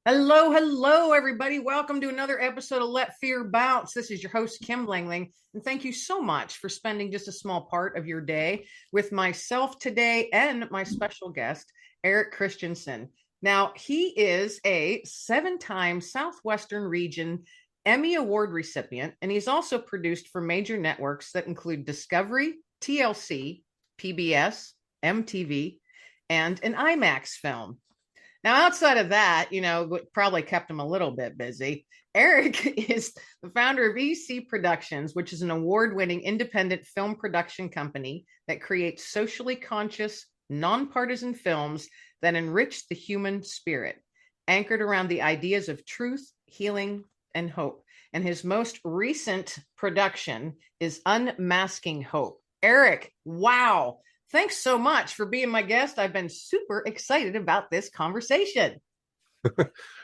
Hello, hello, everybody. Welcome to another episode of Let Fear Bounce. This is your host, Kim Langling, and thank you so much for spending just a small part of your day with myself today and my special guest, Eric Christiansen. Now, he is a 7-time Southwestern Region Emmy Award recipient, and he's also produced for major networks that include Discovery, TLC, PBS, MTV, and an IMAX film. Now, outside of that, what probably kept him a little bit busy. Eric is the founder of EC Productions, which is an award winning independent film production company that creates socially conscious, nonpartisan films that enrich the human spirit, anchored around the ideas of truth, healing, and hope. And his most recent production is Unmasking Hope. Eric, wow. Thanks so much for being my guest. I've been super excited about this conversation.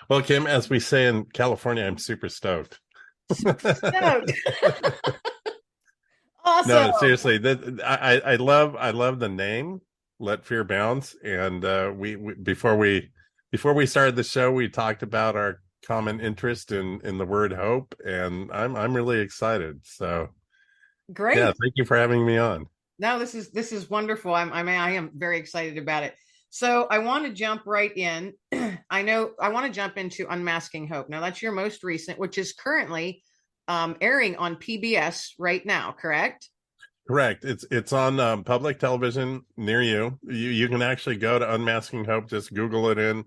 Well, Kim, as we say in California, I'm super stoked. Super stoked. Awesome. No, seriously, I love the name, Let Fear Bounce. And we before we started the show, we talked about our common interest in the word hope, and I'm really excited. So yeah, Great. thank you for having me on. No, this is wonderful. I am very excited about it. So I want to jump right in. I want to jump into Unmasking Hope. Now that's your most recent, which is currently airing on PBS right now, correct? Correct. It's on public television near you. You can actually go to Unmasking Hope. Just Google it in.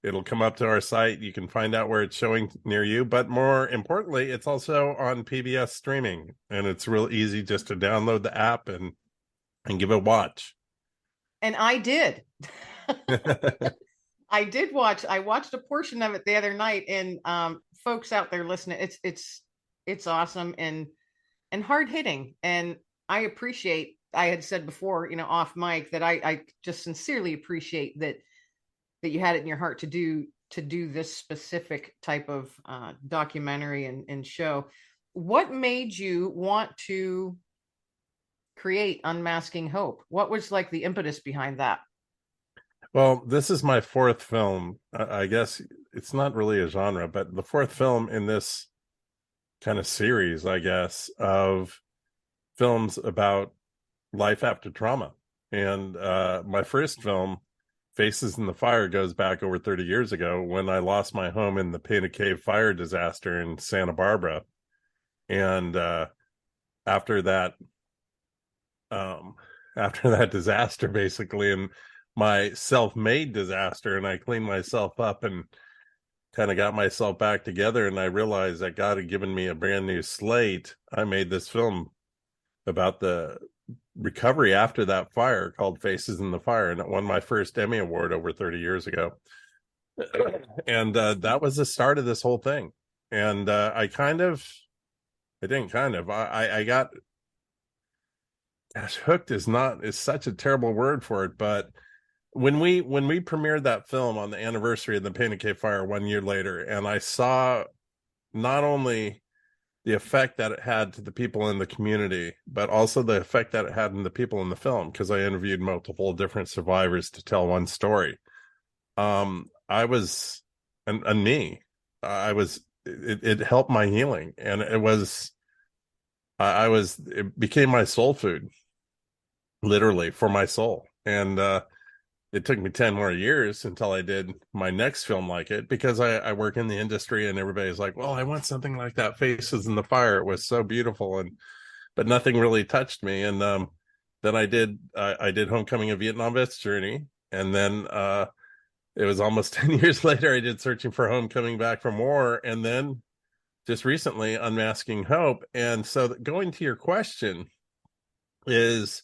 It'll come up to our site. You can find out where it's showing near you. But more importantly, it's also on PBS streaming, and it's real easy just to download the app and give it a watch. And I did. I did watch. I watched a portion of it the other night, and folks out there listening, it's awesome and hard hitting. And I appreciate. I had said before, off mic, that I just sincerely appreciate that you had it in your heart to do this specific type of documentary and show. What made you want to create Unmasking Hope? What was like the impetus behind that? Well, this is my fourth film. I guess it's not really a genre, but the fourth film in this kind of series, I guess, of films about life after trauma. And my first film, Faces in the Fire, goes back over 30 years ago when I lost my home in the Painted Cave fire disaster in Santa Barbara. And after that, um, after that disaster, basically, and my self-made disaster, and I cleaned myself up and kind of got myself back together, and I realized that God had given me a brand new slate. I made this film about the recovery after that fire called Faces in the Fire, and it won my first Emmy Award over 30 years ago. And that was the start of this whole thing. And I got, gosh, hooked is such a terrible word for it, but when we premiered that film on the anniversary of the Painted Cave fire 1 year later, and I saw not only the effect that it had to the people in the community, but also the effect that it had in the people in the film, because I interviewed multiple different survivors to tell one story. I was, and me, I was, it helped my healing, and it became my soul food, literally, for my soul. And it took me 10 more years until I did my next film like it, because I work in the industry and everybody's like, well, I want something like that. Faces in the Fire. It was so beautiful. But nothing really touched me. And then I did Homecoming: A Vietnam Vet's Journey. And then it was almost 10 years later, I did Searching for Home, Coming Back from War. And then just recently, Unmasking Hope. And so going to your question is,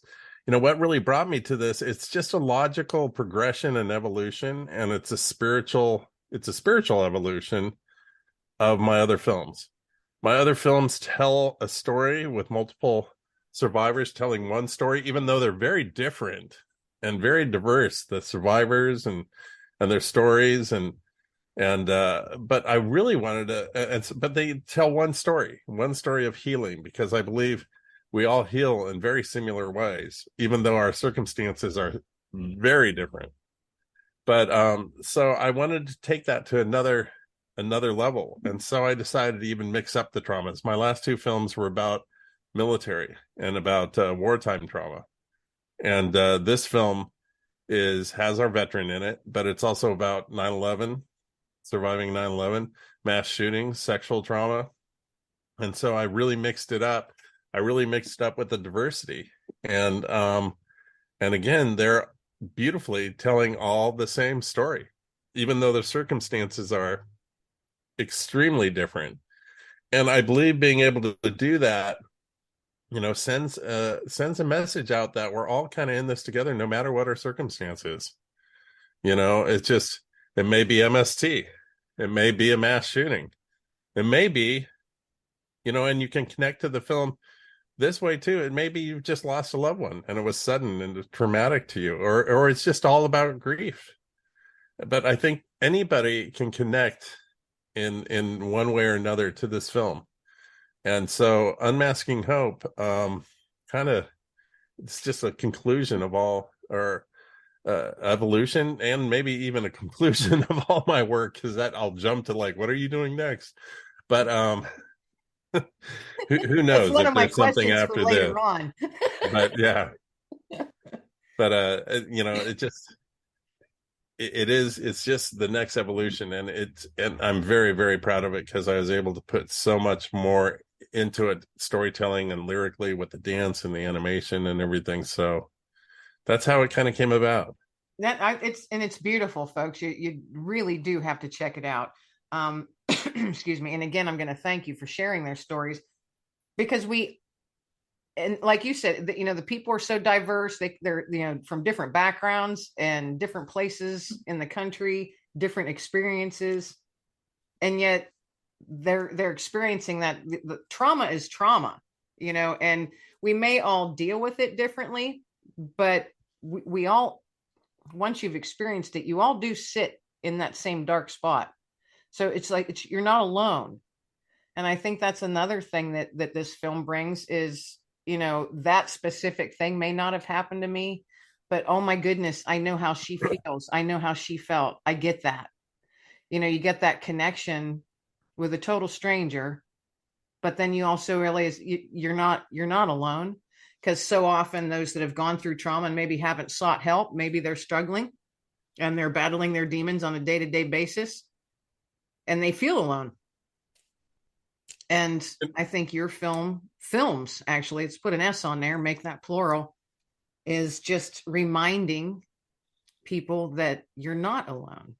what really brought me to this, it's just a logical progression and evolution, and it's a spiritual evolution of my other films. My other films tell a story with multiple survivors telling one story, even though they're very different and very diverse, the survivors and their stories, but I really wanted to, but they tell one story of healing, because I believe we all heal in very similar ways, even though our circumstances are very different. But so I wanted to take that to another level, and so I decided to even mix up the traumas. My last two films were about military and about wartime trauma, and this film is has our veteran in it, but it's also about 9/11, surviving 9/11, mass shootings, sexual trauma. And so I really mixed it up. I really mixed it up with the diversity. And again, they're beautifully telling all the same story, even though the circumstances are extremely different. And I believe being able to do that, sends a message out that we're all kind of in this together, no matter what our circumstances. It's just, it may be MST, it may be a mass shooting, it may be, and you can connect to the film this way too. It may be you've just lost a loved one and it was sudden and traumatic to you, or it's just all about grief. But I think anybody can connect in one way or another to this film. And so Unmasking Hope, kind of, it's just a conclusion of all, or evolution, and maybe even a conclusion of all my work, because that I'll jump to like, what are you doing next? But who That's knows one if of my there's something questions for after this. later on. But yeah, but it just it's just the next evolution, and I'm very, very proud of it, because I was able to put so much more into it, storytelling and lyrically, with the dance and the animation and everything. So that's how it kind of came about. It's beautiful, folks. You really do have to check it out. Excuse me. And again, I'm going to thank you for sharing their stories, because and like you said, the people are so diverse. They're from different backgrounds and different places in the country, different experiences, and yet they're experiencing that the trauma is trauma, and we may all deal with it differently, but we all, once you've experienced it, you all do sit in that same dark spot. So it's like you're not alone. And I think that's another thing that this film brings is, that specific thing may not have happened to me, but oh my goodness, I know how she feels. I know how she felt. I get that. You get that connection with a total stranger, but then you also realize you're not alone, because so often those that have gone through trauma and maybe haven't sought help, maybe they're struggling and they're battling their demons on a day-to-day basis, and they feel alone. And I think your films, actually, let's put an S on there, make that plural, is just reminding people that you're not alone.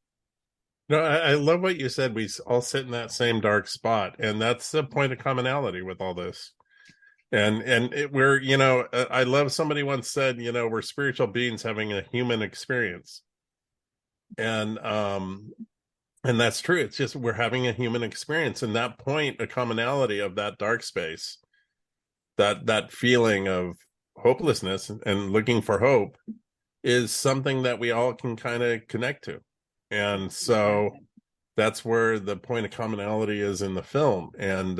No, I love what you said. We all sit in that same dark spot, and that's the point of commonality with all this. We're, I love, somebody once said, we're spiritual beings having a human experience, and that's true. It's just we're having a human experience, and that point of commonality of that dark space, that feeling of hopelessness and looking for hope, is something that we all can kind of connect to. And so that's where the point of commonality is in the film, and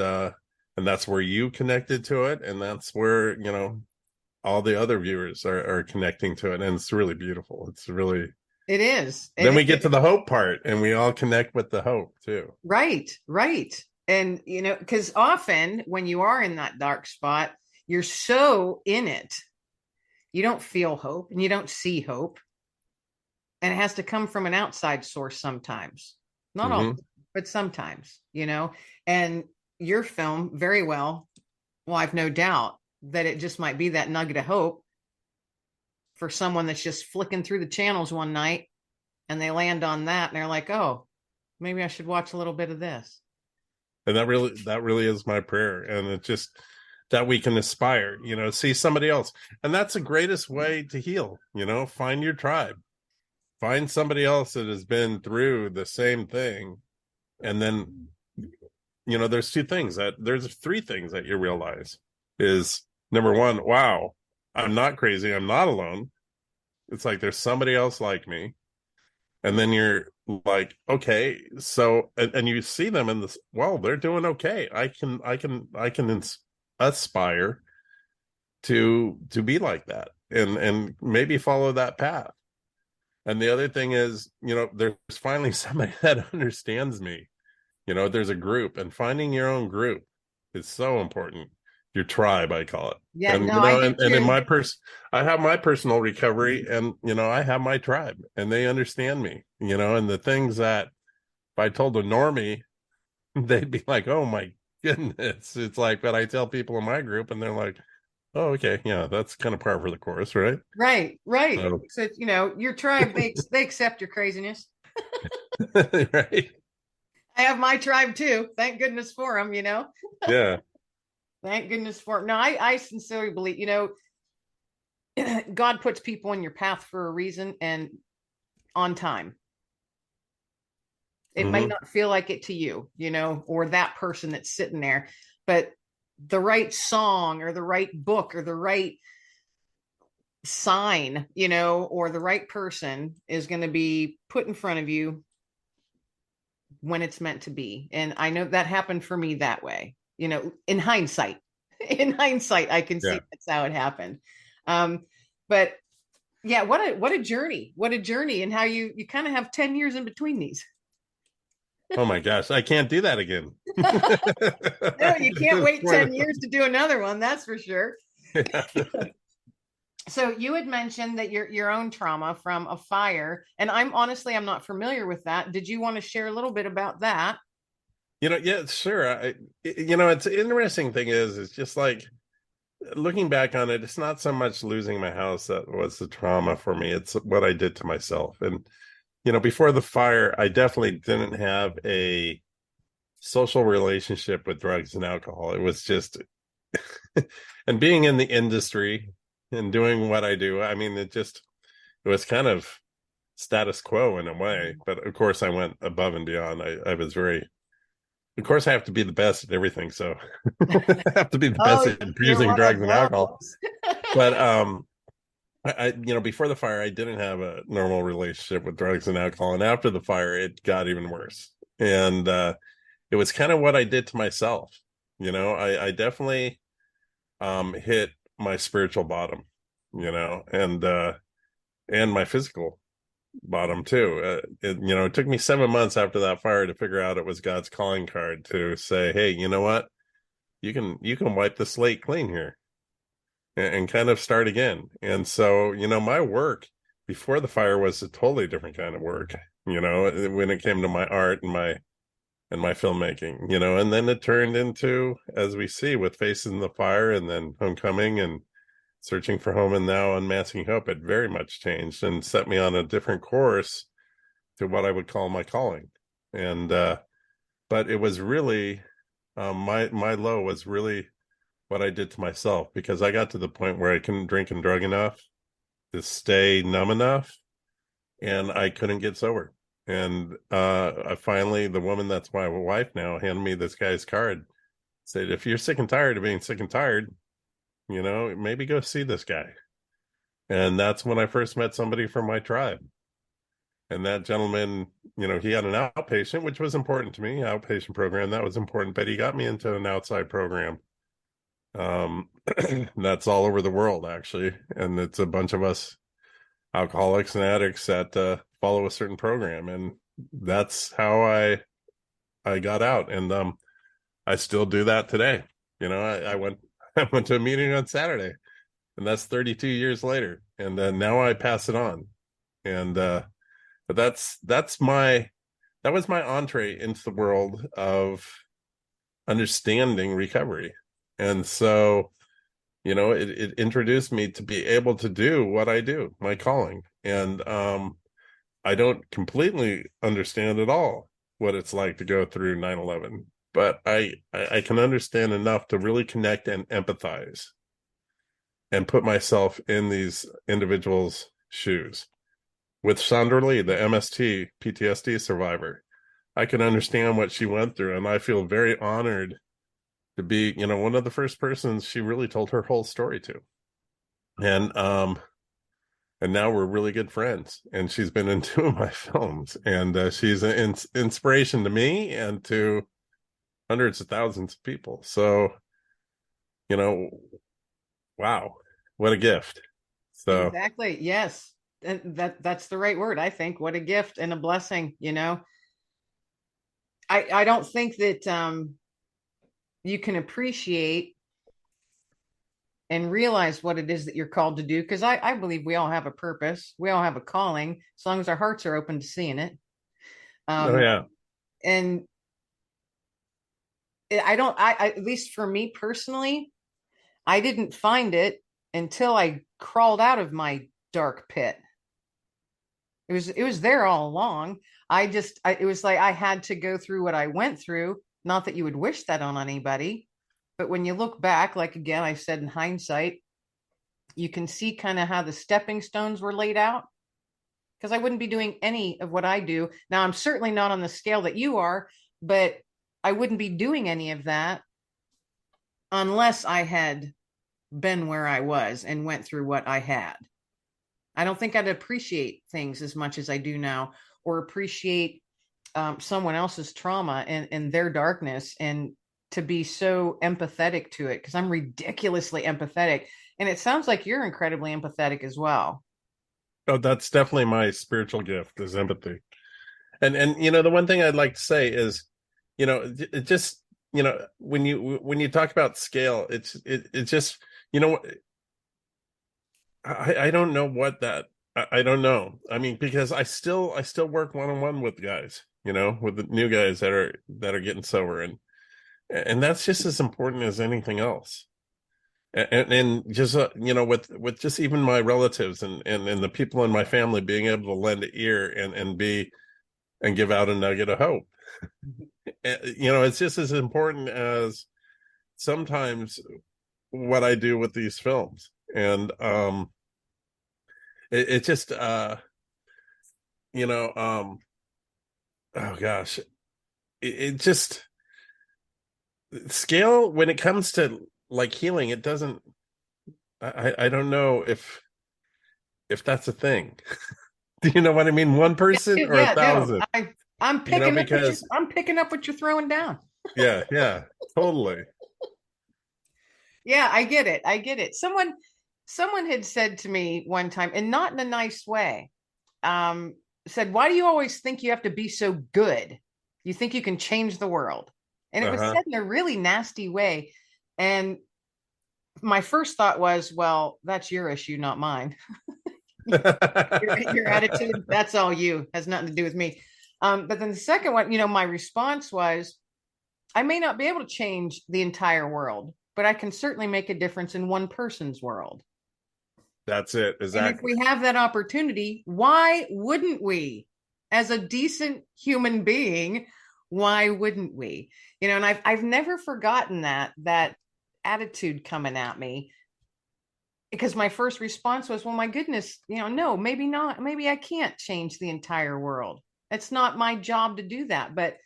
that's where you connected to it, and that's where all the other viewers are connecting to it, and it's really beautiful. It's really, it is. then we get to the hope part, and we all connect with the hope too. Right. And because often when you are in that dark spot, you're so in it, you don't feel hope and you don't see hope, and it has to come from an outside source sometimes, not all, but sometimes, and your film very well, I've no doubt that it just might be that nugget of hope for someone that's just flicking through the channels one night and they land on that and they're like, oh, maybe I should watch a little bit of this. And that really is my prayer. And it's just that we can aspire, see somebody else. And that's the greatest way to heal, find your tribe. Find somebody else that has been through the same thing. And then, there's three things that you realize is, number one, wow, I'm not crazy. I'm not alone. It's like there's somebody else like me. And then you're like, okay, so, and you see them in this, well, they're doing okay. I can aspire to be like that, and maybe follow that path. And the other thing is, there's finally somebody that understands me. There's a group, and finding your own group is so important. Your tribe, I call it. Yeah, And no, I do and in too. I have my personal recovery, and I have my tribe, and they understand me. And the things that if I told a normie, they'd be like, "Oh my goodness!" It's like, but I tell people in my group, and they're like, "Oh, okay, yeah, that's kind of par for the course, right?" Right, right. So, So, your tribe, they accept your craziness. right? I have my tribe too. Thank goodness for them. Yeah. Thank goodness for them. No, I sincerely believe, God puts people in your path for a reason and on time. It may Hmm. not feel like it to you, or that person that's sitting there, but the right song or the right book or the right sign, or the right person is going to be put in front of you when it's meant to be. And I know that happened for me that way, in hindsight. In hindsight, I can Yeah. see that's how it happened. But yeah, what a journey. What a journey, and how you kind of have 10 years in between these. Oh my gosh, I can't do that again. No, you At can't this wait point, 10 years to do another one, that's for sure. yeah. So you had mentioned that your own trauma from a fire, and I'm not familiar with that. Did you want to share a little bit about that? Yeah, sure. It's an interesting thing is, it's just like looking back on it, it's not so much losing my house that was the trauma for me. It's what I did to myself. And, before the fire, I definitely didn't have a social relationship with drugs and alcohol. It was just, and being in the industry and doing what I do, I mean, it was kind of status quo in a way. But of course, I went above and beyond. I was very, of course, I have to be the best at everything. So I have to be the best Oh, at you're using one of drugs and alcohol. those. But before the fire, I didn't have a normal relationship with drugs and alcohol, and after the fire, it got even worse. And it was kind of what I did to myself. I definitely hit my spiritual bottom, and my physical bottom too. It took me 7 months after that fire to figure out it was God's calling card to say, "Hey, you know what? You can wipe the slate clean here and kind of start again." And so, my work before the fire was a totally different kind of work. When it came to my art and my filmmaking. And then it turned into, as we see, with Facing the Fire and then Homecoming and Searching for Home and now Unmasking Hope, it very much changed and set me on a different course to what I would call my calling. And but it was really my low was really what I did to myself, because I got to the point where I couldn't drink and drug enough to stay numb enough, and I couldn't get sober. And I finally, the woman that's my wife now, handed me this guy's card, said, "If you're sick and tired of being sick and tired, maybe go see this guy." And that's when I first met somebody from my tribe. And that gentleman, he had an outpatient, which was important to me, outpatient program, that was important, but he got me into an outside program. Um, that's all over the world, actually. And it's a bunch of us alcoholics and addicts that follow a certain program. And that's how I got out. And I still do that today. I went I went to a meeting on Saturday, and that's 32 years later. And now I pass it on. And but that was my entree into the world of understanding recovery. And so, it introduced me to be able to do what I do, my calling. And I don't completely understand at all what it's like to go through 9/11, but I can understand enough to really connect and empathize and put myself in these individuals' shoes. With Sandra Lee, the MST PTSD survivor, I can understand what she went through, and I feel very honored to be, one of the first persons she really told her whole story to. And now we're really good friends, and she's been in two of my films, and she's an inspiration to me and to hundreds of thousands of people. So, you know wow, what a gift. So Exactly. Yes. That's the right word. I think what a gift and a blessing, I don't think that you can appreciate and realize what it is that you're called to do, because I believe we all have a purpose, we all have a calling, as long as our hearts are open to seeing it. Oh yeah. And I don't I at least for me personally, I didn't find it until I crawled out of my dark pit. It was there all along. It was like I had to go through what I went through. Not that you would wish that on anybody, but when you look back, like again, I said in hindsight, you can see kind of how the stepping stones were laid out. Because I wouldn't be doing any of what I do. Now, I'm certainly not on the scale that you are, but I wouldn't be doing any of that unless I had been where I was and went through what I had. I don't think I'd appreciate things as much as I do now, or appreciate someone else's trauma and their darkness, and to be so empathetic to it, because I'm ridiculously empathetic. And it sounds like you're incredibly empathetic as well. Oh, that's definitely my spiritual gift, is empathy. And the one thing I'd like to say is, it just, when you talk about scale, it's just, I don't know what that, I don't know. I mean, because I still work one-on-one with guys, with the new guys that are getting sober, and that's just as important as anything else. And just with just even my relatives and the people in my family being able to lend an ear and give out a nugget of hope. It's just as important as sometimes what I do with these films. And it just oh gosh, it just, scale when it comes to like healing, it doesn't, I don't know if that's a thing. Do you know what I mean? One person or a Yeah, no, thousand, I'm picking up because I'm picking up what you're throwing down. yeah, totally. Yeah, I get it. I get it. Someone had said to me one time, and not in a nice way, said, "Why do you always think you have to be so good? You think you can change the world?" And it was Uh-huh. said in a really nasty way. And my first thought was, well, that's your issue, not mine. Your attitude, that's all you, has nothing to do with me. But then the second one, my response was, I may not be able to change the entire world, but I can certainly make a difference in one person's world. That's it, And if exactly. we have that opportunity, why wouldn't we? As a decent human being, why wouldn't we? And I've never forgotten that attitude coming at me, because my first response was, well, my goodness, no, maybe not. Maybe I can't change the entire world. It's not my job to do that, but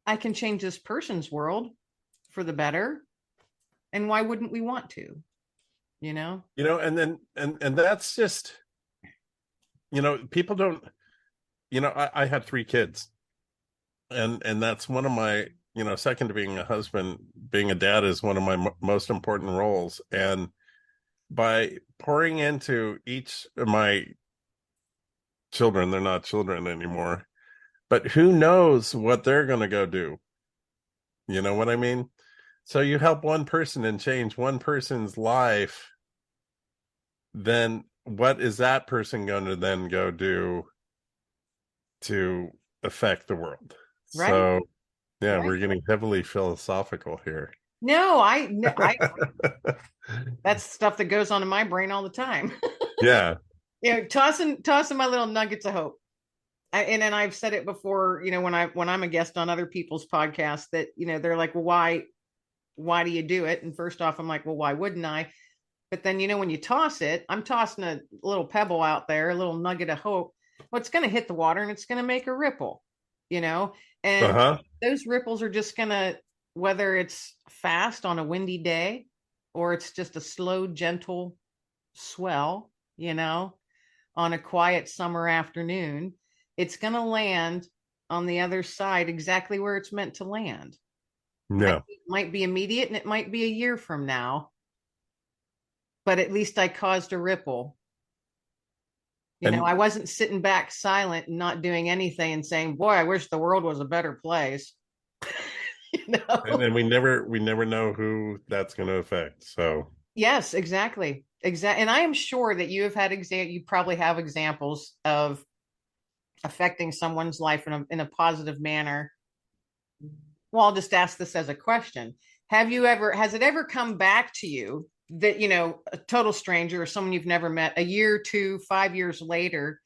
I can change this person's world for the better. And why wouldn't we want to? And then and that's just, people don't, I had 3 kids, and that's one of my, second to being a husband, being a dad is one of my most important roles. And by pouring into each of my children, they're not children anymore, but who knows what they're going to go do. You know what I mean? So you help one person and change one person's life, then what is that person going to then go do to affect the world? Right. So yeah, Right. we're getting heavily philosophical here. No, that's stuff that goes on in my brain all the time. Yeah. Tossing my little nuggets of hope. And I've said it before, when I'm a guest on other people's podcasts, that, they're like, well, why do you do it? And first off, I'm like, well, why wouldn't I? But then, when you toss it, I'm tossing a little pebble out there, a little nugget of hope. Well, it's going to hit the water and it's going to make a ripple, and Uh-huh. those ripples are just going to, whether it's fast on a windy day or it's just a slow, gentle swell, on a quiet summer afternoon, it's going to land on the other side exactly where it's meant to land. Yeah. It might be immediate and it might be a year from now, but at least I caused a ripple And I wasn't sitting back silent and not doing anything and saying, boy, I wish the world was a better place. you know? and we never know who that's going to affect. So Yes, exactly. Exactly. And I am sure that you probably have examples of affecting someone's life in a positive manner. Well, I'll just ask this as a question. Has it ever come back to you that, a total stranger or someone you've never met a year, 2, 5 years later,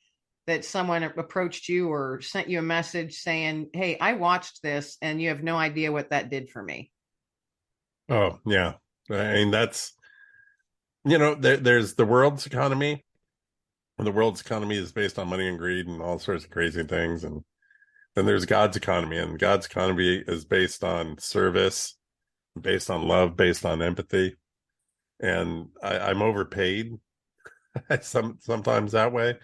that someone approached you or sent you a message saying, hey, I watched this and you have no idea what that did for me? oh yeah, I mean that's there's the world's economy. And the world's economy is based on money and greed and all sorts of crazy things. And then there's God's economy, and God's economy is based on service, based on love, based on empathy. And I'm overpaid sometimes that way.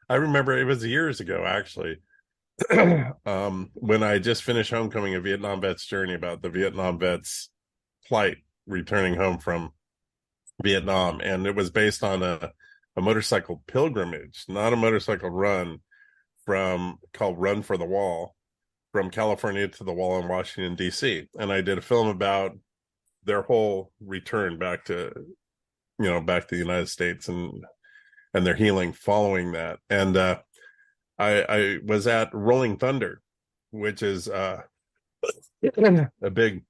I remember it was years ago, actually, when I just finished Homecoming: A Vietnam Vet's Journey, about the Vietnam vets' plight returning home from Vietnam. And it was based on a motorcycle pilgrimage, not a motorcycle run, called Run for the Wall, from California to the wall in Washington, D.C. And I did a film about their whole return back to the United States, and their healing following that. And I was at Rolling Thunder, which is a big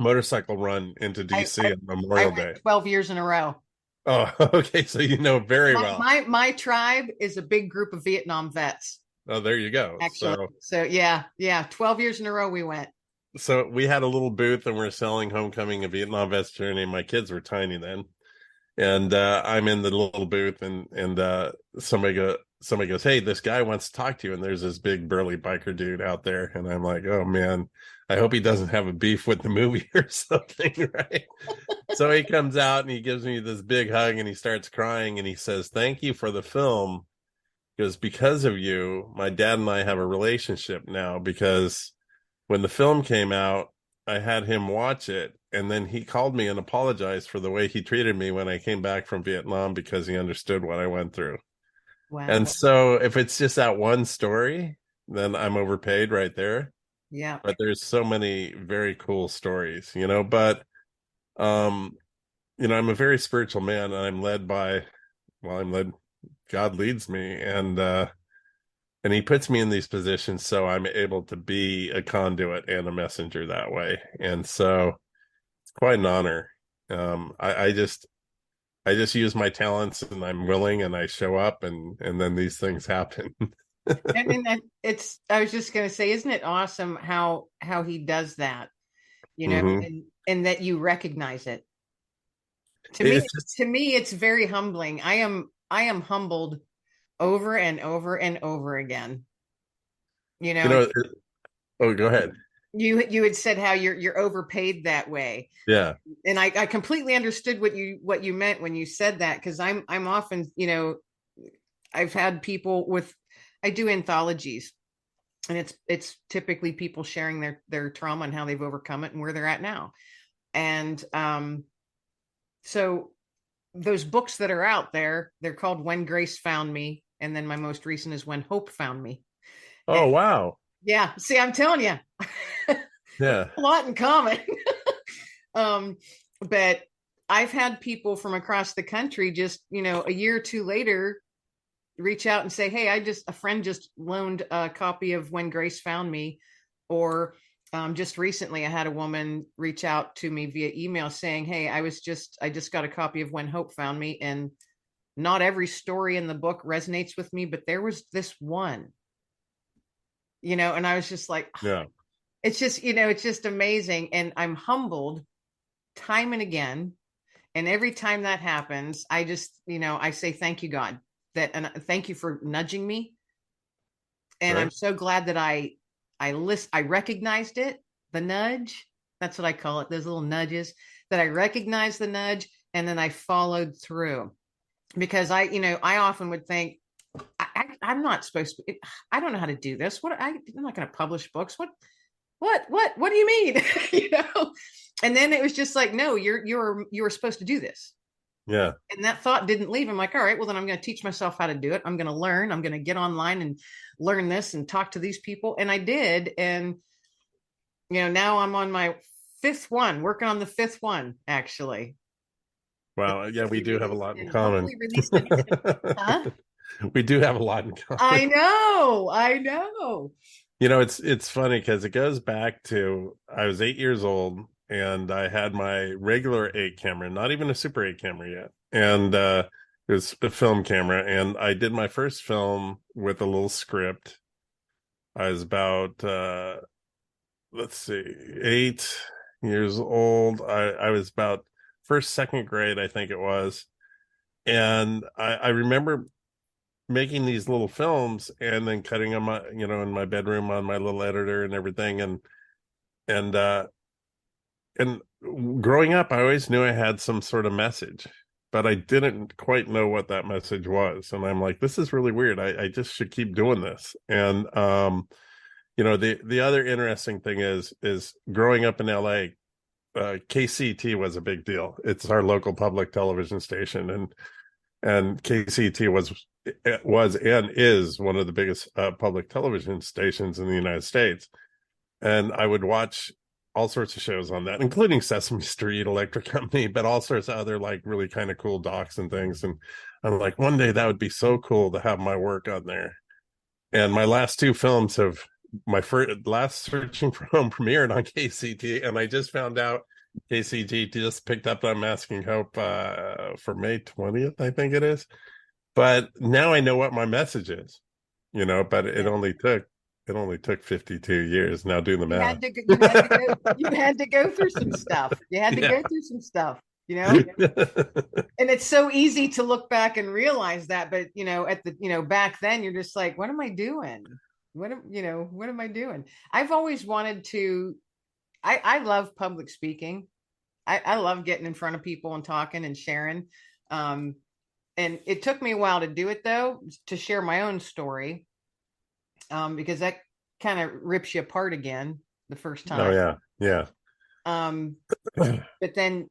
motorcycle run into DC on I Memorial Day. went 12 years in a row. Oh, okay. So you know very well. My tribe is a big group of Vietnam vets. Oh, there you go. Actually. So yeah. 12 years in a row we went. So we had a little booth and we're selling Homecoming: A Vietnam Vet's Journey. My kids were tiny then. And I'm in the little booth, and somebody goes, hey, this guy wants to talk to you. And there's this big burly biker dude out there. And I'm like, oh man, I hope he doesn't have a beef with the movie or something, right? So he comes out and he gives me this big hug and he starts crying and he says, thank you for the film. Because of you, my dad and I have a relationship now, because when the film came out, I had him watch it, and then he called me and apologized for the way he treated me when I came back from Vietnam, because he understood what I went through. Wow. And so if it's just that one story, then I'm overpaid right there. Yeah. But there's so many very cool stories, but I'm a very spiritual man, and God leads me, and he puts me in these positions so I'm able to be a conduit and a messenger that way. And so it's quite an honor. I just use my talents, and I'm willing, and I show up, and then these things happen. I mean, I was just going to say, isn't it awesome how he does that, Mm-hmm. and that you recognize it. To me, it's very humbling. I am humbled over and over and over again. Oh, go ahead. You had said how you're overpaid that way. Yeah. And I completely understood what you meant when you said that, because I'm often, I've had people I do anthologies, and it's typically people sharing their trauma and how they've overcome it and where they're at now. And so those books that are out there, they're called When Grace Found Me, and then my most recent is When Hope Found Me. Oh, And wow. yeah, see, I'm telling you, Yeah. a lot in common. But I've had people from across the country just, a year or two later, reach out and say, hey, a friend just loaned a copy of When Grace Found Me. Or just recently I had a woman reach out to me via email saying, hey, I just got a copy of When Hope Found Me, and not every story in the book resonates with me, but there was this one, and I was just like, Yeah. it's just amazing. And I'm humbled time and again. And every time that happens, I just, I say, thank you, God, and thank you for nudging me. And Right. I'm so glad that I recognized it, the nudge. That's what I call it. Those little nudges, that I recognized the nudge, and then I followed through, because I often would think, I'm not supposed to, I don't know how to do this. I'm not going to publish books. What do you mean? And then it was just like, no, you were supposed to do this. Yeah. And that thought didn't leave. I'm like, all right, well, then I'm going to teach myself how to do it. I'm going to learn. I'm going to get online and learn this and talk to these people. And I did. And, now I'm on my fifth one, working on the fifth one, actually. Well, yeah, we do have a lot in common. Hopefully released in, huh? We do have a lot in common. I know. I know. It's funny because it goes back to I was 8 years old and I had my regular 8 camera, not even a Super 8 camera yet. And it was a film camera. And I did my first film with a little script. I was about let's see, 8 years old. I was about first, second grade, I think it was. And I remember making these little films and then cutting them, in my bedroom on my little editor and everything. And growing up, I always knew I had some sort of message, but I didn't quite know what that message was. And I'm like, this is really weird. I just should keep doing this. And the other interesting thing is growing up in LA, KCT was a big deal. It's our local public television station, and KCT was and is one of the biggest public television stations in the United States. And I would watch all sorts of shows on that, including Sesame Street, Electric Company, but all sorts of other like really kind of cool docs and things. And I'm like, one day that would be so cool to have my work on there. And my last two films have my first last Searching for Home premiered on KCT, and I just found out KCT just picked up on Masking Hope for May 20th, I think it is. But now I know what my message is, but it only took 52 years. Now do the math. You had to go through some stuff. You had to go through some stuff, and it's so easy to look back and realize that, but back then you're just like, what am I doing? What am I doing? I've always wanted to. I love public speaking. I love getting in front of people and talking and sharing. And it took me a while to do it, though, to share my own story, because that kind of rips you apart again the first time. Oh yeah, yeah. But then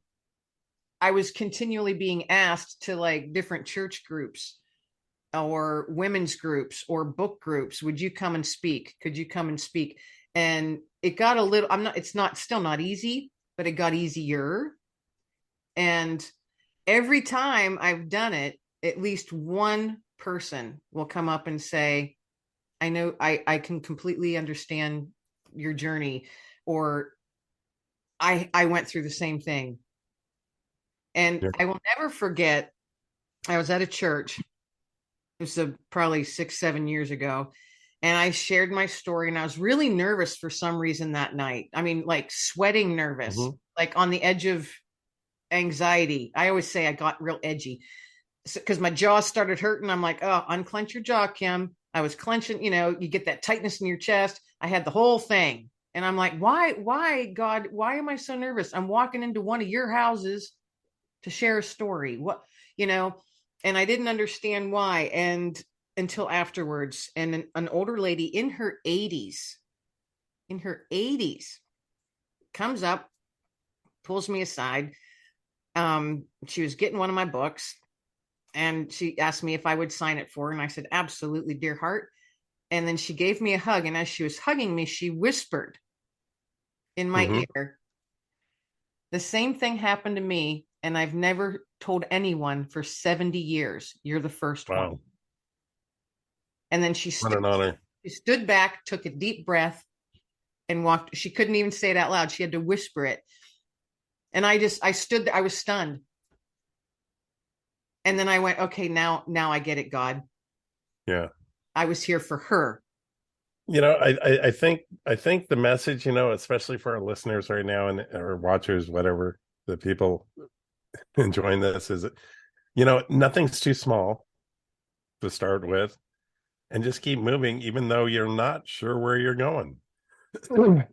I was continually being asked to like different church groups or women's groups or book groups. Would you come and speak? Could you come and speak? And it got a little, still not easy, but it got easier. And every time I've done it, at least one person will come up and say, I know I can completely understand your journey, or I went through the same thing. And I will never forget, I was at a church. It was probably 6-7 years ago. And I shared my story, and I was really nervous for some reason that night. I mean, like sweating nervous, like on the edge of anxiety. I always say I got real edgy because my jaw started hurting. I'm like, oh, unclench your jaw, Kim. I was clenching, you get that tightness in your chest. I had the whole thing. And I'm like, why, God, why am I so nervous? I'm walking into one of your houses to share a story. What, and I didn't understand why. And until afterwards, and an older lady in her 80s comes up, pulls me aside. She was getting one of my books, and she asked me if I would sign it for her. And I said, absolutely, dear heart. And then she gave me a hug. And as she was hugging me, she whispered in my ear, the same thing happened to me, and I've never told anyone for 70 years. You're the first one. And then she stood back, took a deep breath, and walked. She couldn't even say it out loud. She had to whisper it. And I stood there. I was stunned. And then I went, okay, now I get it, God. Yeah. I was here for her. I think the message, especially for our listeners right now and or watchers, whatever, the people enjoying this, is, nothing's too small to start with, and just keep moving, even though you're not sure where you're going.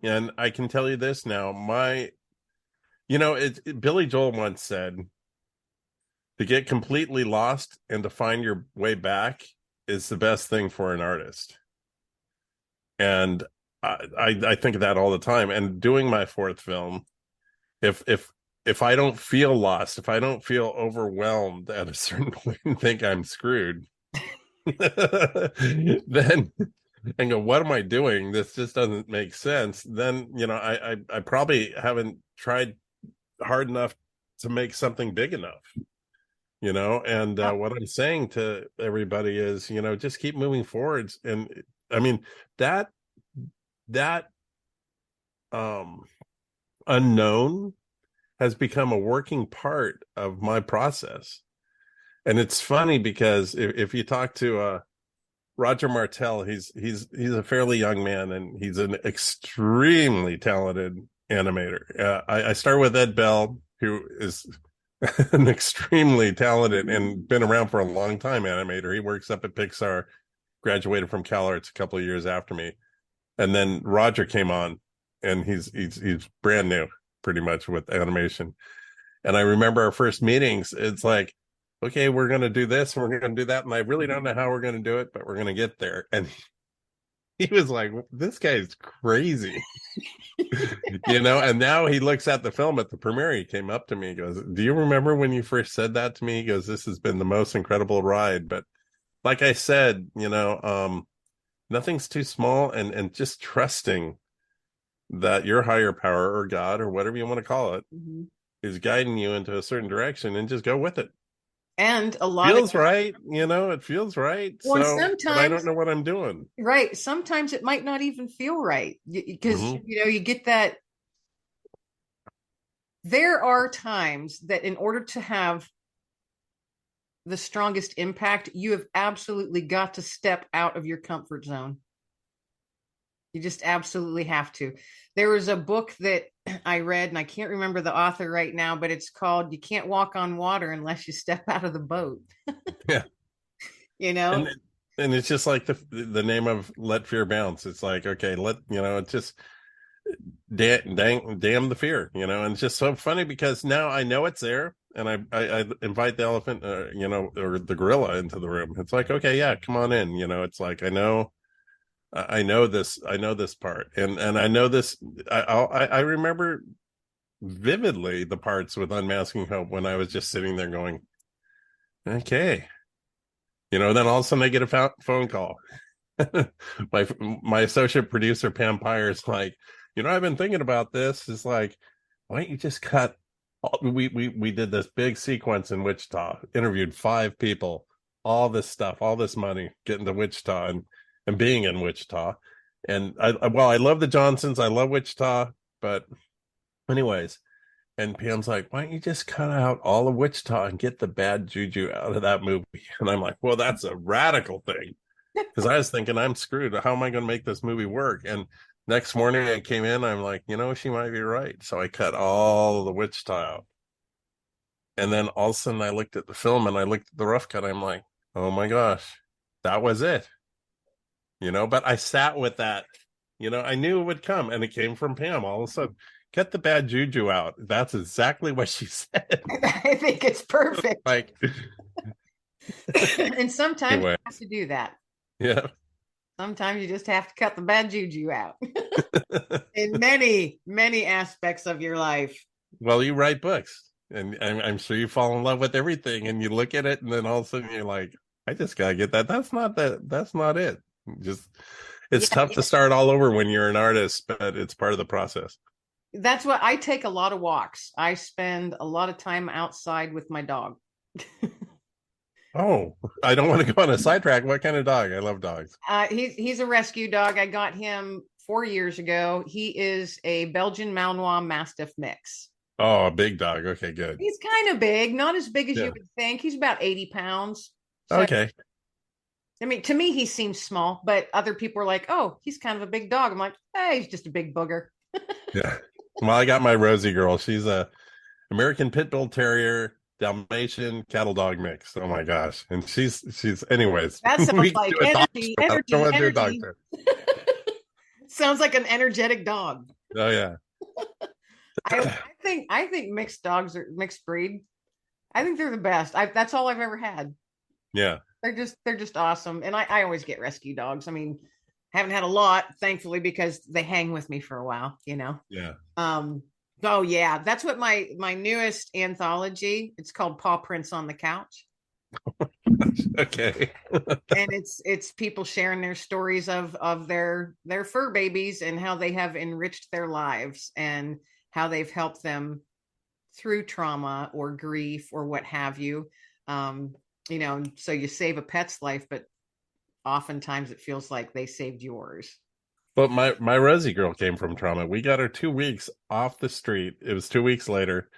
And I can tell you this now, Billy Joel once said, to get completely lost and to find your way back is the best thing for an artist. And I think of that all the time. And doing my fourth film, if if I don't feel lost, if I don't feel overwhelmed at a certain point and think I'm screwed, then and go, what am I doing? This just doesn't make sense. Then, I probably haven't tried hard enough to make something big enough, and what I'm saying to everybody is, just keep moving forwards. And I mean, that um unknown has become a working part of my process. And it's funny because if you talk to Roger Martell, he's a fairly young man, and he's an extremely talented animator. I start with Ed Bell, who is an extremely talented and been around for a long time animator. He works up at Pixar, graduated from CalArts a couple of years after me, and then Roger came on, and he's brand new, pretty much, with animation. And I remember our first meetings. It's like, okay, we're going to do this, and we're going to do that, and I really don't know how we're going to do it, but we're going to get there. And he was like, this guy's crazy. And now he looks at the film at the premiere. He came up to me, he goes, do you remember when you first said that to me? He goes, this has been the most incredible ride. But like I said, nothing's too small, and just trusting that your higher power, or God, or whatever you want to call it, is guiding you into a certain direction, and just go with it. And a lot feels right, it feels right. Well, so sometimes, but I don't know what I'm doing. Right. Sometimes it might not even feel right, because you get that. There are times that in order to have the strongest impact, you have absolutely got to step out of your comfort zone. You just absolutely have to. There was a book that I read, and I can't remember the author right now, but it's called "You Can't Walk on Water Unless You Step Out of the Boat." Yeah. And it's just like the name of Let Fear Bounce. It's like, okay, it's just damn the fear, and it's just so funny because now I know it's there, and I invite the elephant, or the gorilla into the room. It's like, okay, yeah, come on in. It's like, I know this part, and I know this. I remember vividly the parts with Unmasking Hope when I was just sitting there going, okay, then all of a sudden I get a phone call. my associate producer Pam Pyre's like, I've been thinking about this. It's like, why don't you just cut? We did this big sequence in Wichita, interviewed 5 people, all this stuff, all this money, getting to Wichita and being in Wichita. And I love the Johnsons, I love Wichita, but anyways. And Pam's like, why don't you just cut out all of Wichita and get the bad juju out of that movie? And I'm like, well, that's a radical thing. Because I was thinking, I'm screwed. How am I going to make this movie work? And next morning I came in, I'm like, she might be right. So I cut all of the Wichita out. And then all of a sudden I looked at the film, and I looked at the rough cut. I'm like, oh my gosh, that was it. But I sat with that. I knew it would come, and it came from Pam. All of a sudden, get the bad juju out. That's exactly what she said. I think it's perfect. Like, and sometimes you have to do that. Yeah. Sometimes you just have to cut the bad juju out in many, many aspects of your life. Well, you write books, and I'm sure you fall in love with everything, and you look at it, and then all of a sudden you're like, I just gotta get that. That's not it. It's tough to start all over when you're an artist, but it's part of the process. That's what I take a lot of walks. I spend a lot of time outside with my dog. Oh, I don't want to go on a sidetrack. What kind of dog? I love dogs. He's a rescue dog. I got him 4 years ago. He is a Belgian Malinois Mastiff mix. Oh, a big dog. Okay, good. He's kind of big, not as big as you would think. He's about 80 pounds. So, okay. I mean, to me, he seems small, but other people are like, oh, he's kind of a big dog. I'm like, hey, he's just a big booger. Yeah. Well, I got my Rosie girl. She's a American Pit Bull Terrier, Dalmatian cattle dog mix. Oh my gosh. And she's anyways. That sounds like energy. Sounds like an energetic dog. Oh yeah. I think mixed dogs are mixed breed. I think they're the best. That's all I've ever had. Yeah. They're just awesome. And I always get rescue dogs. I mean, haven't had a lot, thankfully, because they hang with me for a while, Yeah. Oh yeah, that's what my newest anthology. It's called Paw Prints on the Couch, Okay. and it's people sharing their stories of their fur babies and how they have enriched their lives and how they've helped them through trauma or grief or what have you. Um, so you save a pet's life, but oftentimes it feels like they saved yours. But my Rosie girl came from trauma. We got her 2 weeks off the street. It was 2 weeks later.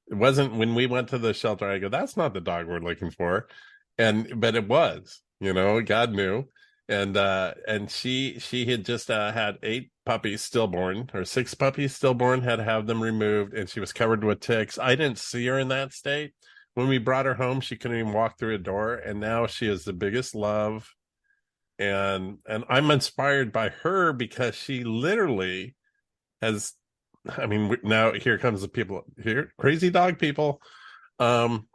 It wasn't when we went to the shelter. I go, that's not the dog we're looking for, but it was. God knew, and she had just had 8 puppies stillborn, or 6 puppies stillborn, had to have them removed, and she was covered with ticks. I didn't see her in that state. When we brought her home, she couldn't even walk through a door, and now she is the biggest love. And I'm inspired by her because she literally has, I mean, now here comes the people here, crazy dog people. um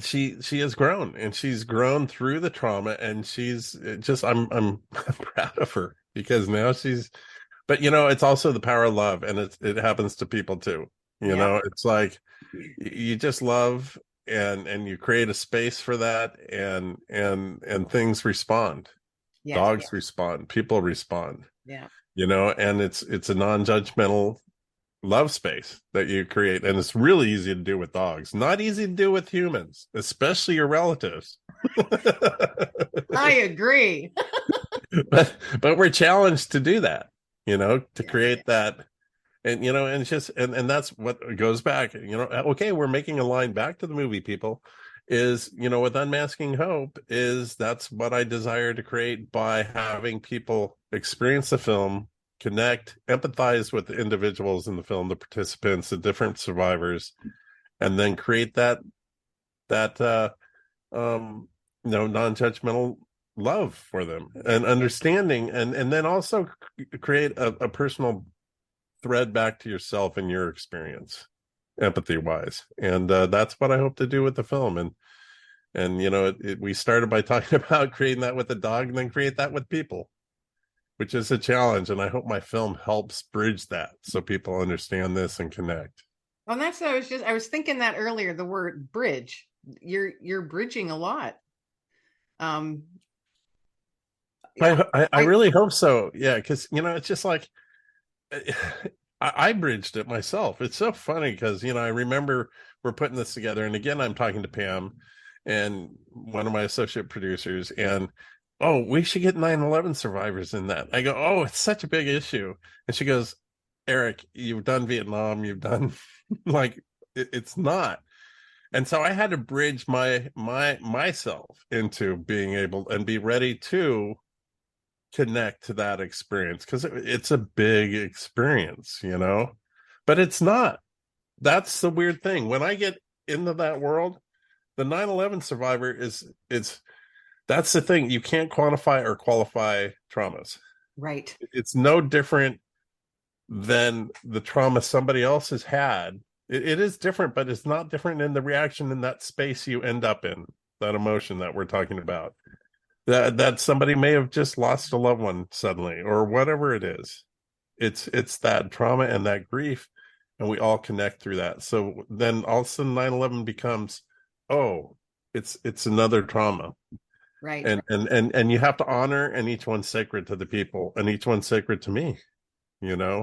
she has grown, and she's grown through the trauma, and she's just, I'm proud of her, because now she's, but it's also the power of love, and it happens to people too. Yeah. It's like you just love, and you create a space for that, and things respond. Yes. Dogs respond, people respond, Yeah. and it's a non-judgmental love space that you create, and it's really easy to do with dogs, not easy to do with humans, especially your relatives. I agree. but we're challenged to do that, to Yeah. create that. And it's just, and that's what goes back, okay, we're making a line back to the movie people, is, with Unmasking Hope, is that's what I desire to create by having people experience the film, connect, empathize with the individuals in the film, the participants, the different survivors, and then create that um non-judgmental love for them and understanding, and then also create a personal thread back to yourself and your experience, empathy wise. And that's what I hope to do with the film. And we started by talking about creating that with a dog, and then create that with people, which is a challenge, and I hope my film helps bridge that so people understand this and connect. Well, that's what I was thinking that earlier, the word bridge. You're bridging a lot. Um yeah, I I really hope so, yeah, because it's just like, I bridged it myself. It's so funny because I remember we're putting this together, and again, I'm talking to Pam, and one of my associate producers, and oh, we should get 9/11 survivors in that. I go, oh, it's such a big issue, and she goes, Eric, you've done Vietnam, you've done like it's not. And so I had to bridge myself into being able and be ready to connect to that experience, because it's a big experience, but it's not. That's the weird thing. When I get into that world, the 9/11 survivor is, it's that's the thing. You can't quantify or qualify traumas. right. It's no different than the trauma somebody else has had. It is different, but it's not different in the reaction in that space you end up in, that emotion that we're talking about. That somebody may have just lost a loved one suddenly, or whatever it is. It's that trauma and that grief, and we all connect through that. So then all of a sudden 9/11 becomes, oh, it's another trauma. Right. And you have to honor, and each one's sacred to the people, and each one's sacred to me,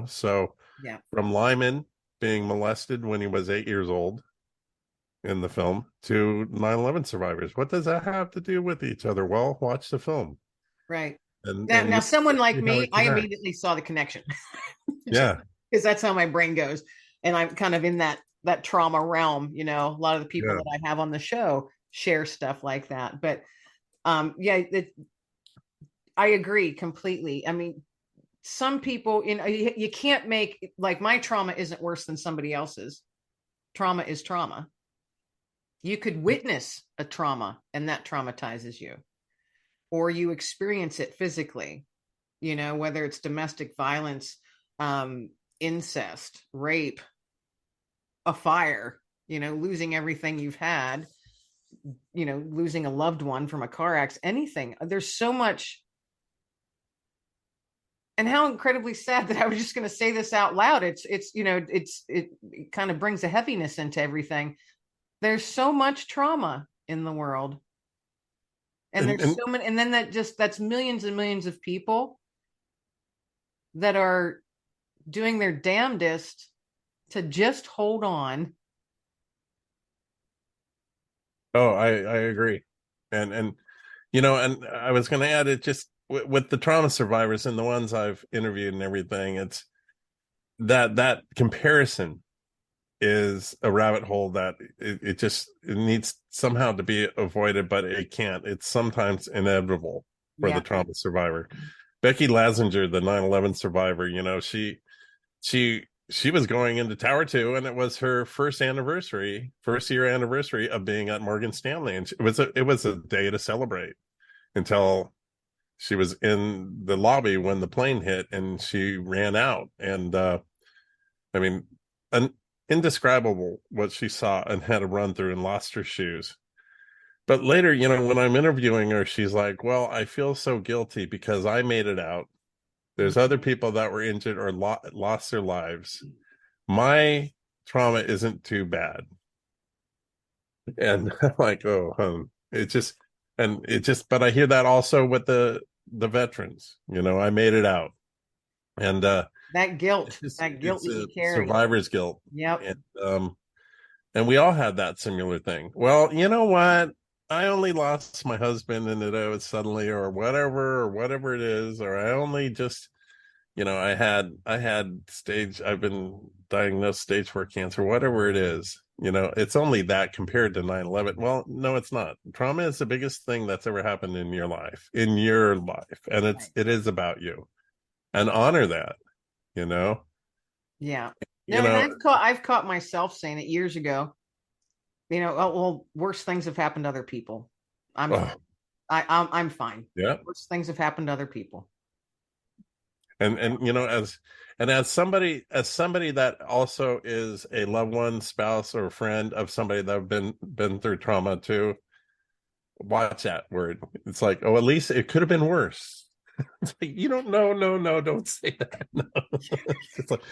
so Yeah. from Lyman being molested when he was 8 years old in the film, to 9/11 survivors, what does that have to do with each other? Well, watch the film, Right. and Now you someone like see how me, it I connects. immediately saw the connection. Yeah, Because that's how my brain goes. And I'm kind of in that trauma realm, a lot of the people yeah. that I have on the show share stuff like that. But yeah, I agree completely. I mean, some people, you can't make, like, my trauma isn't worse than somebody else's. Trauma is trauma. You could witness a trauma and that traumatizes you, or you experience it physically, whether it's domestic violence, incest, rape, a fire, losing everything you've had, losing a loved one from a car accident, anything. There's so much And how incredibly sad that I was just going to say this out loud. It kind of brings a heaviness into everything. There's so much trauma in the world, and there's and so many, and then that's millions and millions of people that are doing their damnedest to just hold on. oh, I agree. And and I was going to add it just with the trauma survivors and the ones I've interviewed and everything. It's that comparison is a rabbit hole that it needs somehow to be avoided, but it can't. It's sometimes inevitable for the Yeah, trauma survivor. Becky Lassinger, the 9/11 survivor, she was going into Tower 2, and it was her first year anniversary of being at Morgan Stanley, and it was a day to celebrate until she was in the lobby when the plane hit and she ran out. And I mean, an indescribable what she saw and had to run through and lost her shoes. But later, when I'm interviewing her, she's like, well, I feel so guilty because I made it out. There's other people that were injured or lost their lives. My trauma isn't too bad. And I'm like, oh, but I hear that also with the veterans. I made it out. And that guilt, that it's you a carry. survivor's guilt. Yep. And we all had that similar thing. Well, you know what? I only lost my husband and it was suddenly or whatever it is, or I only just, I've been diagnosed stage 4 cancer, whatever it is. It's only that compared to 9/11. Well, no, it's not. Trauma is the biggest thing that's ever happened in your life, and it is about you, and honor that, you know. Yeah. You No, and know, I've caught myself saying it years ago. Oh, well, worse things have happened to other people. I'm oh, fine. I'm fine. yeah. Worse things have happened to other people. And as somebody that also is a loved one, spouse, or friend of somebody that have been through trauma too, watch that word. It's like, oh, at least it could have been worse. It's like, you don't know, no, don't say that. No. It's like,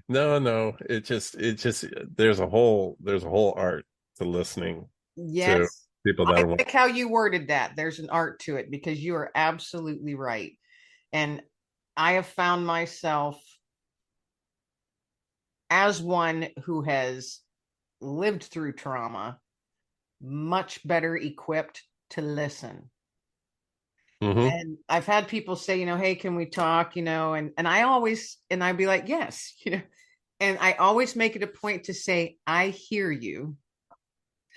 no, it just there's a whole art to listening to Yes. people I that are. like how you worded that. There's an art to it because you are absolutely right. And I have found myself as one who has lived through trauma much better equipped to listen. Mhm. And I've had people say, hey, can we talk? And I'd be like, yes, and I always make it a point to say, I hear you.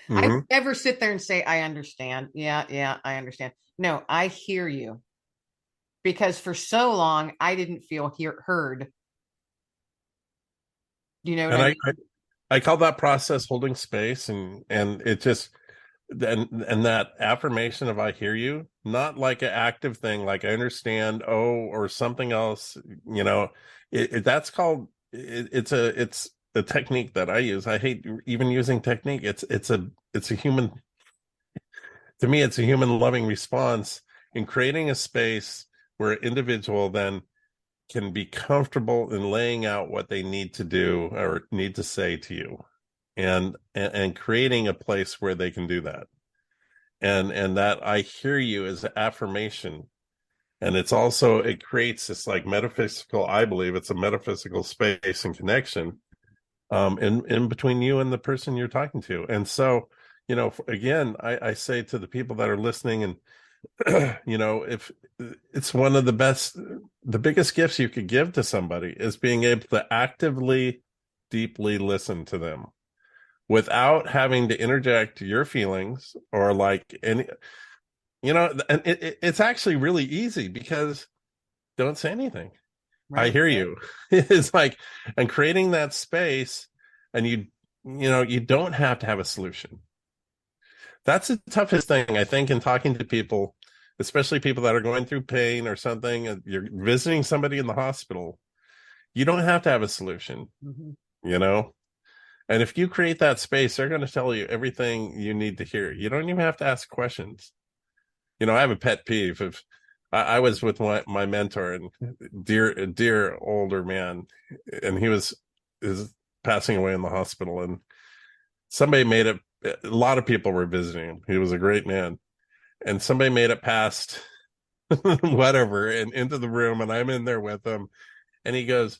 I Mhm. never sit there and say, I understand. Yeah, I understand. No, I hear you because for so long I didn't feel heard. You know what And I I call that process holding space, and it just and that affirmation of I hear you, not like an active thing like I understand, or something else. That's called it's a technique that I use. I hate even using technique. It's a human, to me, it's a human loving response in creating a space where an individual then can be comfortable in laying out what they need to do or need to say to you, and creating a place where they can do that. And that I hear you is an affirmation. And it creates this like metaphysical, I believe it's a metaphysical space and connection in between you and the person you're talking to. And so, again, I say to the people that are listening, and if it's one of the biggest gifts you could give to somebody is being able to actively, deeply listen to them without having to interject your feelings or like any, and it's actually really easy because don't say anything. I right? hear you. It's like, and creating that space, and you don't have to have a solution. That's the toughest thing, I think, in talking to people, especially people that are going through pain or something. And you're visiting somebody in the hospital. You don't have to have a solution, Mhm. you know? And if you create that space, they're going to tell you everything you need to hear. You don't even have to ask questions. I have a pet peeve. If I was with my mentor and dear older man, and he is passing away in the hospital, and somebody made it. A lot of people were visiting him. He was a great man, and somebody made it past whatever and into the room, and I'm in there with him, and he goes,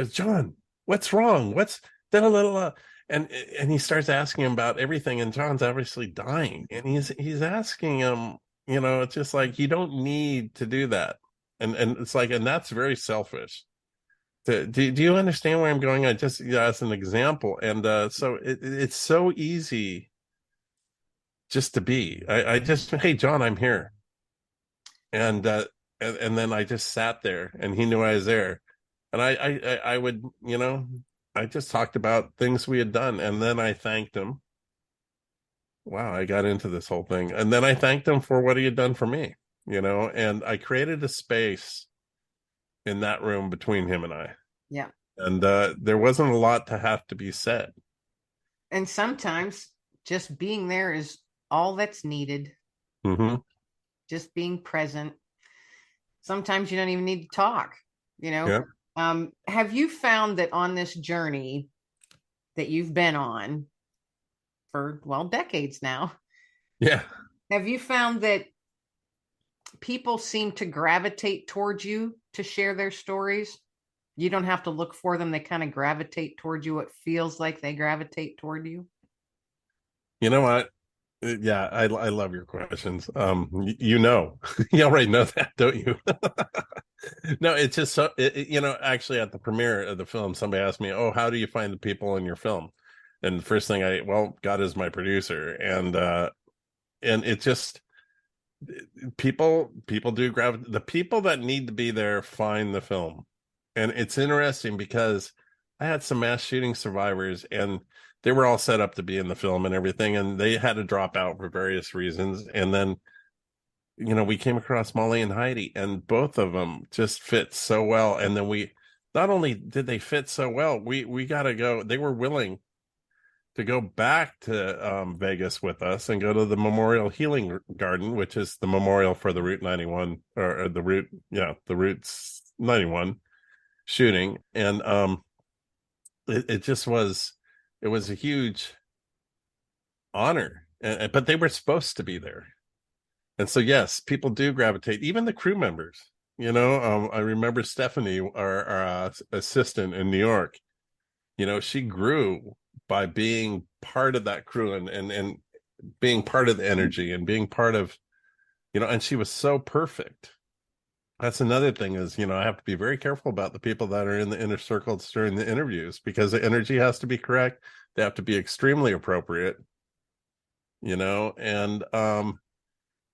John, what's wrong? What's da, da, da, da. And he starts asking him about everything, and John's obviously dying, and he's asking him, it's just like you don't need to do that, and it's like, and that's very selfish. Do you understand where I'm going? I just, as an example, and so it's so easy just to be. I just, hey John, I'm here, and and then I just sat there, and he knew I was there, and I would, I just talked about things we had done, and then I thanked him. Wow, I got into this whole thing, and then I thanked him for what he had done for me, and I created a space in that room between him and I. Yeah. And there wasn't a lot to have to be said. And sometimes just being there is all that's needed. Mm-hmm. Just being present. Sometimes you don't even need to talk, Yeah. Have you found that on this journey that you've been on for, well, decades now, Yeah. have you found that people seem to gravitate towards you to share their stories? You don't have to look for them. They kind of gravitate towards you. It feels like they gravitate toward you. You know what? Yeah, I love your questions. You you already know that, don't you? No, it's just so, actually at the premiere of the film, somebody asked me, "Oh, how do you find the people in your film?" And the first thing God is my producer, and it just, people do gravitate. The people that need to be there find the film. And it's interesting because I had some mass shooting survivors, and they were all set up to be in the film and everything, and they had to drop out for various reasons. And then, we came across Molly and Heidi, and both of them just fit so well. And then we, not only did they fit so well, we got to go. They were willing to go back to Vegas with us and go to the Memorial Healing Garden, which is the memorial for the Route 91, or the Route 91 shooting. And it just was, it was a huge honor, but they were supposed to be there. And so, yes, people do gravitate, even the crew members. I remember Stephanie, our assistant in New York. She grew by being part of that crew, and being part of the energy, and being part of, and she was so perfect. That's another thing is, I have to be very careful about the people that are in the inner circles during the interviews, because the energy has to be correct. They have to be extremely appropriate, and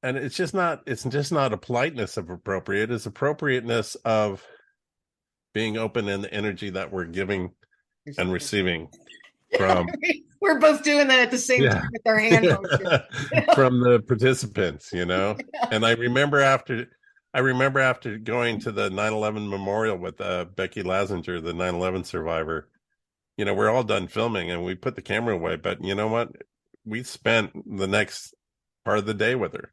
it's just not a politeness of appropriate, it's appropriateness of being open in the energy that we're giving and receiving from. We're both doing that at the same time with our hand motion. From the participants, And I remember after going to the 9/11 memorial with Becky Lassinger, the 9/11 survivor, we're all done filming and we put the camera away, but you know what? We spent the next part of the day with her,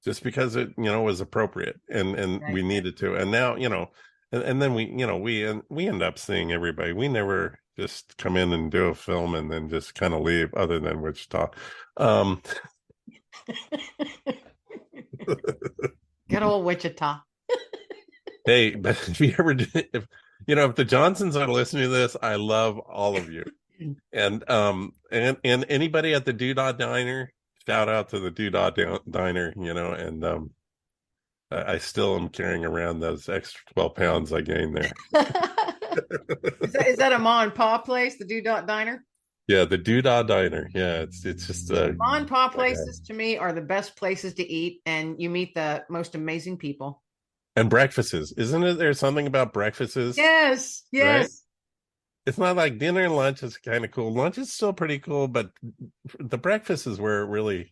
just because it, was appropriate, and Right. we needed to. And now, and then we end up seeing everybody. We never just come in and do a film and then just kind of leave, other than Wichita. Good old Wichita. Hey, but if you ever do, if the Johnsons are listening to this, I love all of you. And anybody at the Doodah Diner, shout out to the Doodah Diner, and I still am carrying around those extra 12 pounds I gained there. Is that a Ma and Pa place, the Doodah Diner? Yeah, the Doodah Diner. Yeah, it's just Ma and Pa places to me are the best places to eat, and you meet the most amazing people. And breakfasts, isn't it? There's something about breakfasts. Yes, right? It's not like dinner and lunch is kind of cool. Lunch is still pretty cool, but the breakfast is where it really,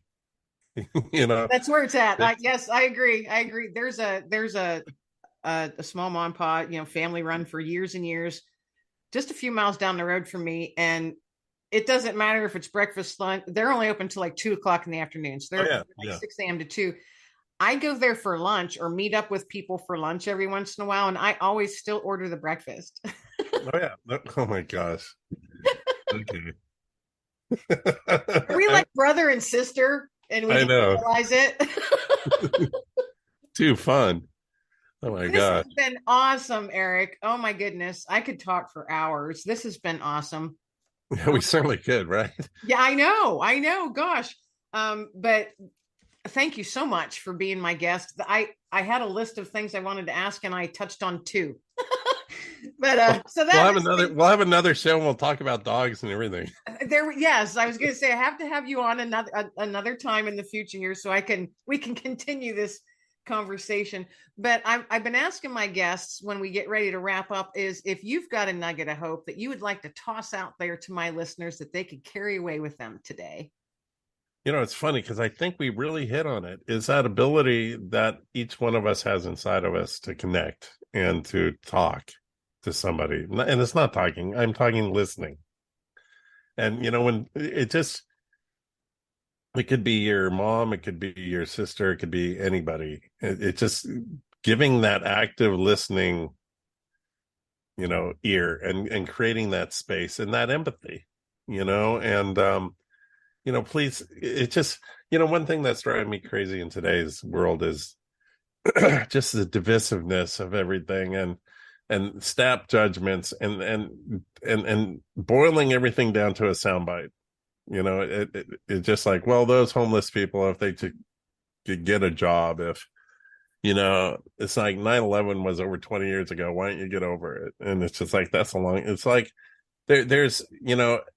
that's where it's at. Yes, I agree. There's a small mom and pop, family run for years and years, just a few miles down the road from me, and it doesn't matter if it's breakfast, lunch. They're only open till like 2:00 in the afternoon, so they're like 6 a.m. to 2. I go there for lunch or meet up with people for lunch every once in a while, and I always still order the breakfast. Oh yeah. Oh my gosh. Okay. Are we like brother and sister and we I didn't know. realize it? Too fun. Oh my This has gosh. been awesome, Eric. Oh my goodness. I could talk for hours. This has been awesome. Yeah, we certainly could, right? Yeah, I know. I know. Gosh. But thank you so much for being my guest. I had a list of things I wanted to ask and I touched on two. But so We'll that have another show and we'll talk about dogs and everything. there yes, I was going to say I have to have you on another time in the future here so we can continue this conversation. But I've been asking my guests when we get ready to wrap up is if you've got a nugget of hope that you would like to toss out there to my listeners that they could carry away with them today. It's funny because I think we really hit on it, is that ability that each one of us has inside of us to connect and to talk to somebody. And it's not talking, I'm talking listening. And when it could be your mom, it could be your sister, it could be anybody. It just giving that active listening, ear and creating that space and that empathy, and please, it just, one thing that's driving me crazy in today's world is just the divisiveness of everything and snap judgments and boiling everything down to a soundbite. It's just like, well, those homeless people, if they could get a job, if it's like 9/11 was over 20 years ago, why don't you get over it? And it's just like, it's like there's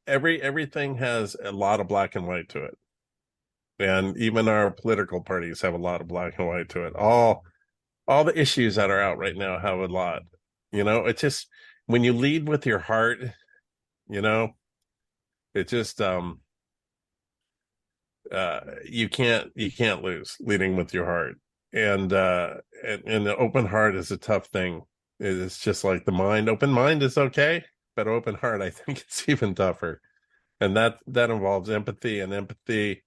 everything has a lot of black and white to it, and even our political parties have a lot of black and white to it. All the issues that are out right now have a lot. It's just when you lead with your heart, it just you can't lose leading with your heart. And the open heart is a tough thing. It's just like the mind. Open mind is okay, but open heart, I think it's even tougher. And that involves empathy, and empathy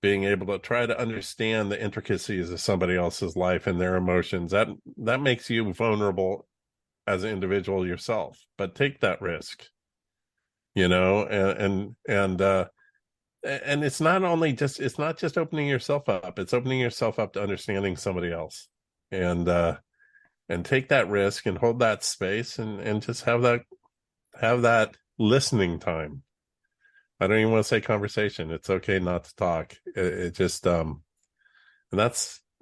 being able to try to understand the intricacies of somebody else's life and their emotions. That makes you vulnerable as an individual yourself, but take that risk, and it's not just opening yourself up, it's opening yourself up to understanding somebody else, and take that risk and hold that space and just have that listening time. I don't even want to say conversation. It's okay not to talk. It just and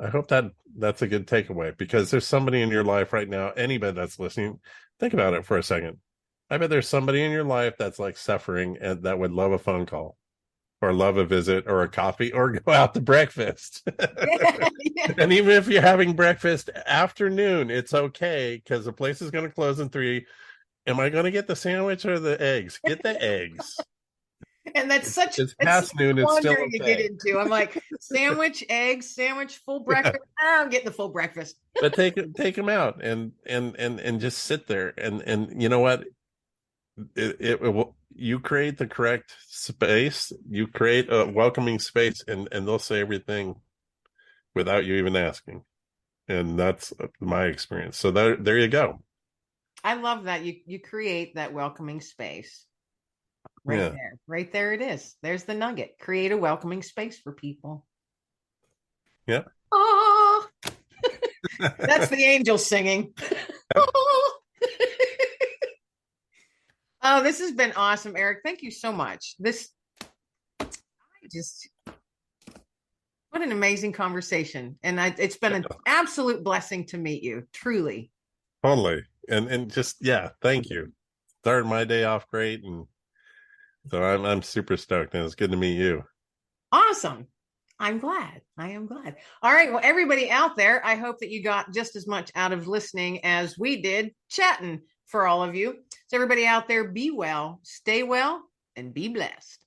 I hope that's a good takeaway, because there's somebody in your life right now, anybody that's listening, think about it for a second. I bet there's somebody in your life that's like suffering and that would love a phone call or love a visit or a coffee or go out to breakfast. Yeah. And even if you're having breakfast afternoon, it's okay, because the place is going to close in 3. Am I going to get the sandwich or the eggs? Get the eggs. And it's past noon. It's still okay. To get into. I'm like, sandwich, eggs, sandwich, full breakfast. Yeah. I'm getting the full breakfast. But take them out and just sit there and you know what? It will. You create the correct space. You create a welcoming space, and they'll say everything without you even asking. And that's my experience. So there you go. I love that you create that welcoming space. Right there it is. There's the nugget. Create a welcoming space for people. Yeah. Oh, that's the angels singing. Oh, this has been awesome, Eric. Thank you so much. What an amazing conversation. And it's been an absolute blessing to meet you. Truly. Totally. And just, thank you. Started my day off great. And so I'm super stoked, and it's good to meet you. Awesome. I am glad. All right. Well, everybody out there, I hope that you got just as much out of listening as we did chatting for all of you. So everybody out there, be well, stay well, and be blessed.